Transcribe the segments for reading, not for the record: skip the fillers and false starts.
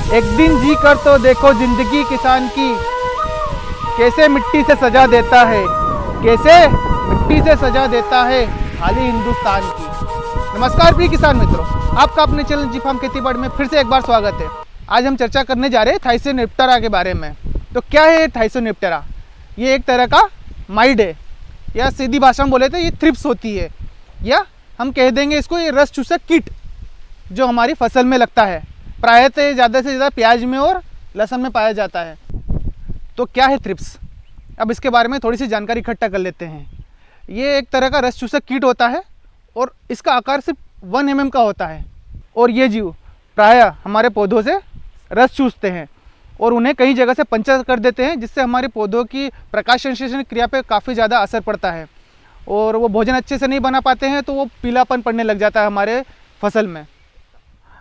एक दिन जी कर तो देखो जिंदगी किसान की, कैसे मिट्टी से सजा देता है, कैसे मिट्टी से सजा देता है खाली हिंदुस्तान की। नमस्कार प्रिय किसान मित्रों, आपका अपने चैनल जी फार्म खेती बाड़ी में फिर से एक बार स्वागत है। आज हम चर्चा करने जा रहे हैं थाइसोनिप्टेरा के बारे में। तो क्या है थाइसोनिप्टेरा? ये एक तरह का माइड है, या सीधी भाषा में बोले तो ये थ्रिप्स होती है, या हम कह देंगे इसको ये रस चूसक कीट जो हमारी फसल में लगता है। प्रायतः ज़्यादा से ज़्यादा प्याज में और लहसुन में पाया जाता है। तो क्या है थ्रिप्स? अब इसके बारे में थोड़ी सी जानकारी इकट्ठा कर लेते हैं। ये एक तरह का रस चूसक कीट होता है और इसका आकार सिर्फ 1 mm का होता है। और ये जीव प्रायः हमारे पौधों से रस चूसते हैं और उन्हें कई जगह से पंचर कर देते हैं, जिससे हमारे पौधों की प्रकाश संश्लेषण क्रिया पे काफ़ी ज़्यादा असर पड़ता है और वो भोजन अच्छे से नहीं बना पाते हैं, तो वो पीलापन पड़ने लग जाता है हमारे फसल में।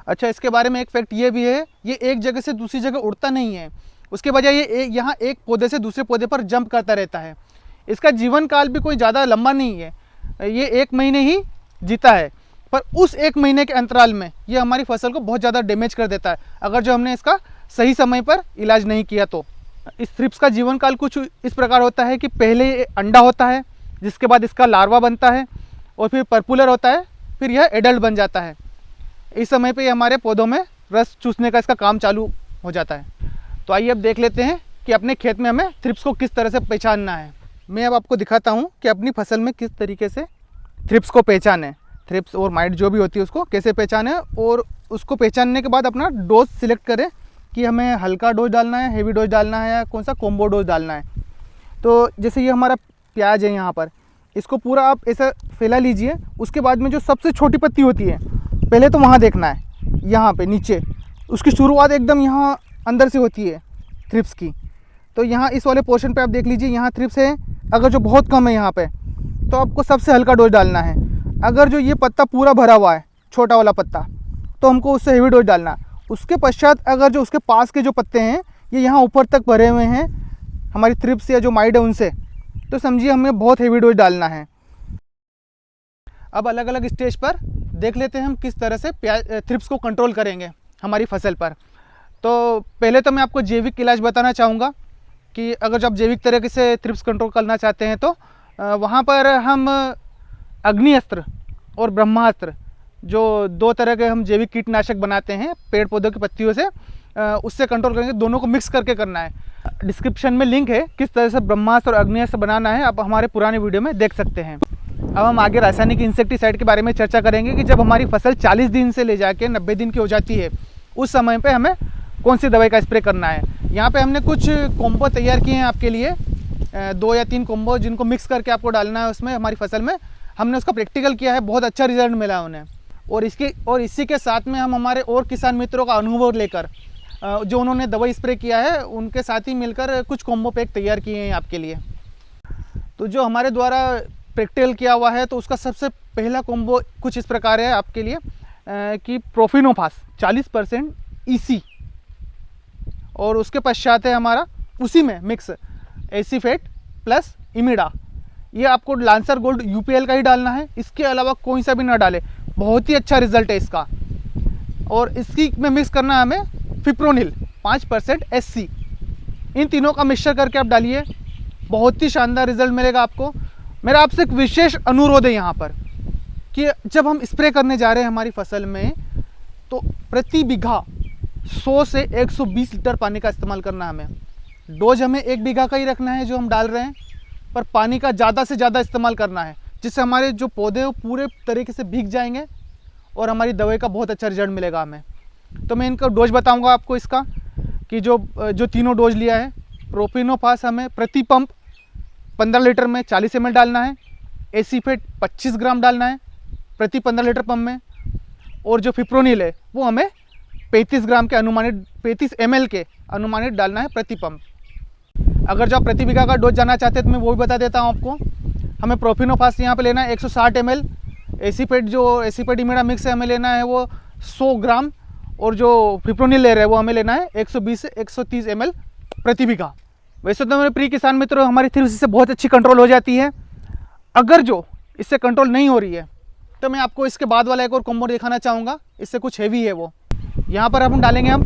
अच्छा, इसके बारे में एक फैक्ट ये भी है, ये एक जगह से दूसरी जगह उड़ता नहीं है, उसके बजाय ये यहाँ एक पौधे से दूसरे पौधे पर जंप करता रहता है। इसका जीवन काल भी कोई ज़्यादा लंबा नहीं है, ये 1 महीने ही जीता है, पर उस 1 महीने के अंतराल में ये हमारी फसल को बहुत ज़्यादा डैमेज कर देता है अगर जो हमने इसका सही समय पर इलाज नहीं किया तो। इस थ्रिप्स का जीवन काल कुछ इस प्रकार होता है कि पहले ये अंडा होता है, जिसके बाद इसका लार्वा बनता है और फिर पर्पुलर होता है, फिर यह एडल्ट बन जाता है। इस समय पे हमारे पौधों में रस चूसने का इसका काम चालू हो जाता है। तो आइए अब देख लेते हैं कि अपने खेत में हमें थ्रिप्स को किस तरह से पहचानना है। मैं अब आपको दिखाता हूँ कि अपनी फसल में किस तरीके से थ्रिप्स को पहचानें। थ्रिप्स और माइट जो भी होती है उसको कैसे पहचानें, और उसको पहचानने के बाद अपना डोज सिलेक्ट करें कि हमें हल्का डोज डालना है, हेवी डोज डालना है, या कौन सा कॉम्बो डोज डालना है। तो जैसे ये हमारा प्याज है, यहाँ पर इसको पूरा आप ऐसा फैला लीजिए। उसके बाद में जो सबसे छोटी पत्ती होती है, पहले तो वहाँ देखना है, यहाँ पे नीचे उसकी शुरुआत एकदम यहाँ अंदर से होती है थ्रिप्स की। तो यहाँ इस वाले पोर्शन पे आप देख लीजिए, यहाँ थ्रिप्स है। अगर जो बहुत कम है यहाँ पे, तो आपको सबसे हल्का डोज डालना है। अगर जो ये पत्ता पूरा भरा हुआ है, छोटा वाला पत्ता, तो हमको उससे हेवी डोज डालना है। उसके पश्चात अगर जो उसके पास के जो पत्ते हैं ये यहाँ ऊपर तक भरे हुए हैं हमारी थ्रिप्स या जो माइड है उनसे, तो समझिए हमें बहुत हेवी डोज डालना है। अब अलग अलग स्टेज पर देख लेते हैं हम किस तरह से थ्रिप्स को कंट्रोल करेंगे हमारी फसल पर। तो पहले तो मैं आपको जैविक इलाज बताना चाहूँगा कि अगर जब जैविक तरीके से थ्रिप्स कंट्रोल करना चाहते हैं तो वहाँ पर हम अग्नि अस्त्र और ब्रह्मास्त्र, जो 2 तरह के हम जैविक कीटनाशक बनाते हैं पेड़ पौधों की पत्तियों से, उससे कंट्रोल करेंगे। दोनों को मिक्स करके करना है। डिस्क्रिप्शन में लिंक है किस तरह से ब्रह्मास्त्र और अग्नि अस्त्र बनाना है, आप हमारे पुराने वीडियो में देख सकते हैं। अब हम आगे रासायनिक इंसेक्टिसाइड के बारे में चर्चा करेंगे कि जब हमारी फसल 40 दिन से ले जाके 90 दिन की हो जाती है, उस समय पे हमें कौन सी दवाई का स्प्रे करना है। यहाँ पे हमने कुछ कॉम्बो तैयार किए हैं आपके लिए, 2 या 3 कॉम्बो, जिनको मिक्स करके आपको डालना है उसमें हमारी फसल में। हमने उसका प्रैक्टिकल किया है, बहुत अच्छा रिजल्ट मिला उन्हें। और इसी के साथ में हम हमारे और किसान मित्रों का अनुभव लेकर, जो उन्होंने दवाई स्प्रे किया है, उनके साथ ही मिलकर कुछ कॉम्बो पैक तैयार किए हैं आपके लिए। तो जो हमारे द्वारा प्रैक्टिकल किया हुआ है, तो उसका सबसे पहला कॉम्बो कुछ इस प्रकार है आपके लिए कि प्रोफिनोफास 40% EC, और उसके पश्चात है हमारा उसी में मिक्स एसीफेट प्लस इमिडा। ये आपको लांसर गोल्ड UPL का ही डालना है, इसके अलावा कोई सा भी ना डाले। बहुत ही अच्छा रिजल्ट है इसका। और इसकी में मिक्स करना है हमें फिप्रोनिल 5% SC। इन तीनों का मिक्सचर करके आप डालिए, बहुत ही शानदार रिजल्ट मिलेगा आपको। मेरा आपसे एक विशेष अनुरोध है यहाँ पर कि जब हम स्प्रे करने जा रहे हैं हमारी फसल में, तो प्रति बीघा 100 से 120 लीटर पानी का इस्तेमाल करना है हमें। डोज हमें 1 बीघा का ही रखना है जो हम डाल रहे हैं, पर पानी का ज़्यादा से ज़्यादा इस्तेमाल करना है, जिससे हमारे जो पौधे वो पूरे तरीके से भीग जाएंगे और हमारी दवाई का बहुत अच्छा रिजल्ट मिलेगा हमें। तो मैं इनका डोज बताऊंगा आपको इसका, कि जो तीनों डोज लिया है। प्रोपिनोफास हमें प्रति पंप 15 लीटर में 40 ml डालना है। एसीफेट 25 ग्राम डालना है प्रति 15 लीटर पंप में। और जो फिप्रोनिल है वो हमें 35 ग्राम के अनुमानित 35 ml के अनुमानित डालना है प्रति पंप। अगर जो आप प्रति बीघा का डोज जानना चाहते हैं तो मैं वो भी बता देता हूँ आपको। हमें प्रोफिनोफास यहाँ पे लेना है 160 ml। एसीपेट इमिडा मिक्स है हमें लेना है वो 100 ग्राम, और जो फिप्रोनिल ले रहे हैं वो हमें लेना है 120 से 130 ml प्रति बीघा। वैसे तो मेरे प्रिय किसान मित्रों, हमारी थ्रिप्स से बहुत अच्छी कंट्रोल हो जाती है। अगर जो इससे कंट्रोल नहीं हो रही है, तो मैं आपको इसके बाद वाला एक और कॉम्बो दिखाना चाहूँगा। इससे कुछ हेवी है वो। यहाँ पर हम डालेंगे हम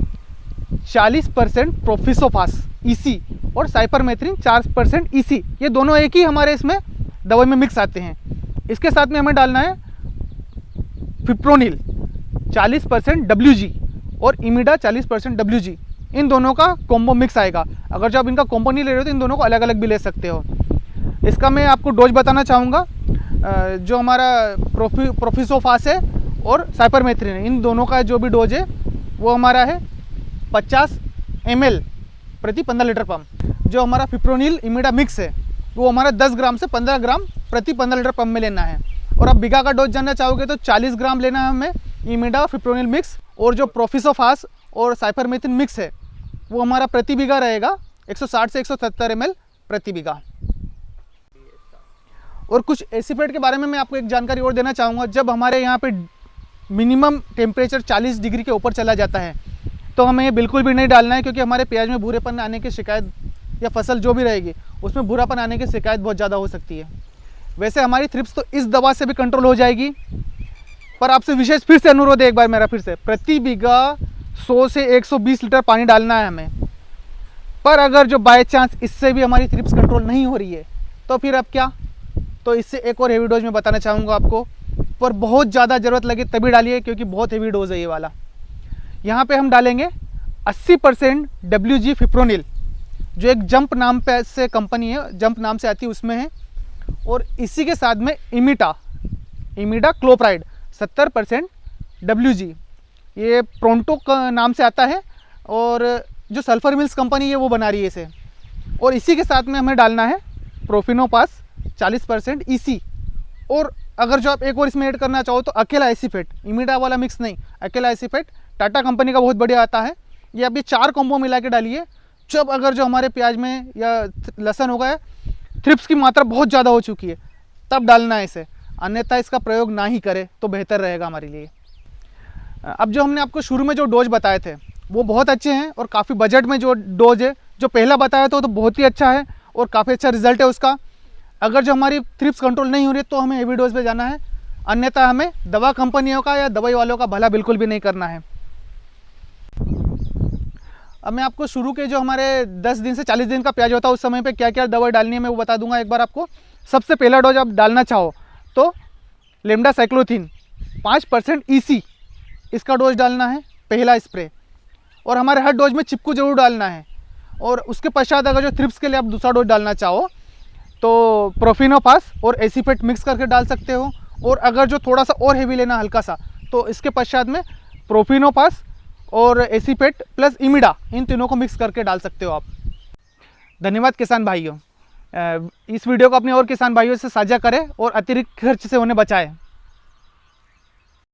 40% प्रोफिसोफास ईसी और साइपरमेथ्रिन 4% ईसी, ये दोनों एक ही हमारे इसमें दवाई में मिक्स आते हैं। इसके साथ में हमें डालना है फिप्रोनिल 40% डब्ल्यूजी और इमिडा 40% डब्ल्यूजी, इन दोनों का कॉम्बो मिक्स आएगा। अगर जो आप इनका कॉम्बो नहीं ले रहे हो तो इन दोनों को अलग अलग भी ले सकते हो। इसका मैं आपको डोज बताना चाहूँगा। जो हमारा प्रोफिसोफास है और साइपरमेथ्रिन है, इन दोनों का जो भी डोज है वो हमारा है 50 ml प्रति 15 लीटर पंप। जो हमारा फिप्रोनिल इमिडा मिक्स है वो हमारा 10 ग्राम से 15 ग्राम प्रति 15 लीटर पंप में लेना है। और आप बीघा का डोज जानना चाहोगे तो 40 ग्राम लेना है हमें इमिडा फिप्रोनिल मिक्स, और जो प्रोफिसोफास और साइपरमेथ्रिन मिक्स है वो हमारा प्रति बीघा रहेगा 160 से 170 ml प्रति बीघा। और कुछ एसिपेट के बारे में मैं आपको एक जानकारी और देना चाहूँगा। जब हमारे यहाँ पे मिनिमम टेम्परेचर 40 डिग्री के ऊपर चला जाता है तो हमें ये बिल्कुल भी नहीं डालना है, क्योंकि हमारे प्याज में भूरेपन आने की शिकायत या फसल जो भी रहेगी उसमें भूरापन आने की शिकायत बहुत ज़्यादा हो सकती है। वैसे हमारी थ्रिप्स तो इस दवा से भी कंट्रोल हो जाएगी, पर आपसे विशेष फिर से अनुरोध है एक बार मेरा फिर से, प्रति बीघा 100 से 120 लीटर पानी डालना है हमें। पर अगर जो बाय चांस इससे भी हमारी थ्रिप्स कंट्रोल नहीं हो रही है तो फिर अब क्या, तो इससे एक और हेवी डोज में बताना चाहूँगा आपको, पर बहुत ज़्यादा ज़रूरत लगे तभी डालिए, क्योंकि बहुत हेवी डोज है ये वाला। यहाँ पे हम डालेंगे 80% WG फिप्रोनिल, जो एक जंप नाम पे से कंपनी है, जंप नाम से आती है उसमें है। और इसी के साथ में इमिडा क्लोप्राइड 70% WG, ये प्रोंटो का नाम से आता है और जो सल्फर मिल्स कंपनी है वो बना रही है इसे। और इसी के साथ में हमें डालना है प्रोफिनोपास 40% ईसी। और अगर जो आप एक और इसमें ऐड करना चाहो तो अकेला एसीफेट, इमिडा वाला मिक्स नहीं, अकेला एसीफेट टाटा कंपनी का बहुत बढ़िया आता है। ये आप ये 4 कॉम्बो मिला के डालिए। जब अगर जो हमारे प्याज में या लहसुन हो गया, थ्रिप्स की मात्रा बहुत ज़्यादा हो चुकी है, तब डालना है इसे, अन्यथा इसका प्रयोग ना ही करें तो बेहतर रहेगा हमारे लिए। अब जो हमने आपको शुरू में जो डोज बताए थे वो बहुत अच्छे हैं, और काफ़ी बजट में जो डोज है जो पहला बताया था वो तो बहुत ही अच्छा है और काफ़ी अच्छा रिजल्ट है उसका। अगर जो हमारी थ्रिप्स कंट्रोल नहीं हो रही तो हमें हेवी डोज पे जाना है, अन्यथा हमें दवा कंपनियों का या दवाई वालों का भला बिल्कुल भी नहीं करना है। अब मैं आपको शुरू के जो हमारे 10 दिन से 40 दिन का प्याज होता है उस समय पे क्या क्या दवाई डालनी है मैं वो बता दूंगा एक बार आपको। सबसे पहला डोज आप डालना चाहो तो लेमडा साइक्लोथीन 5% ईसी, इसका डोज डालना है पहला स्प्रे। और हमारे हर डोज में चिपकू जरूर डालना है। और उसके पश्चात अगर जो थ्रिप्स के लिए आप दूसरा डोज डालना चाहो तो प्रोफिनोपास और एसीफेट मिक्स करके डाल सकते हो। और अगर जो थोड़ा सा और हेवी लेना हल्का सा, तो इसके पश्चात में प्रोफिनोपास और एसीफेट प्लस इमिडा, इन तीनों को मिक्स करके डाल सकते हो आप। धन्यवाद किसान भाइयों। इस वीडियो को अपने और किसान भाइयों से साझा करें और अतिरिक्त खर्च से उन्हें बचाएं।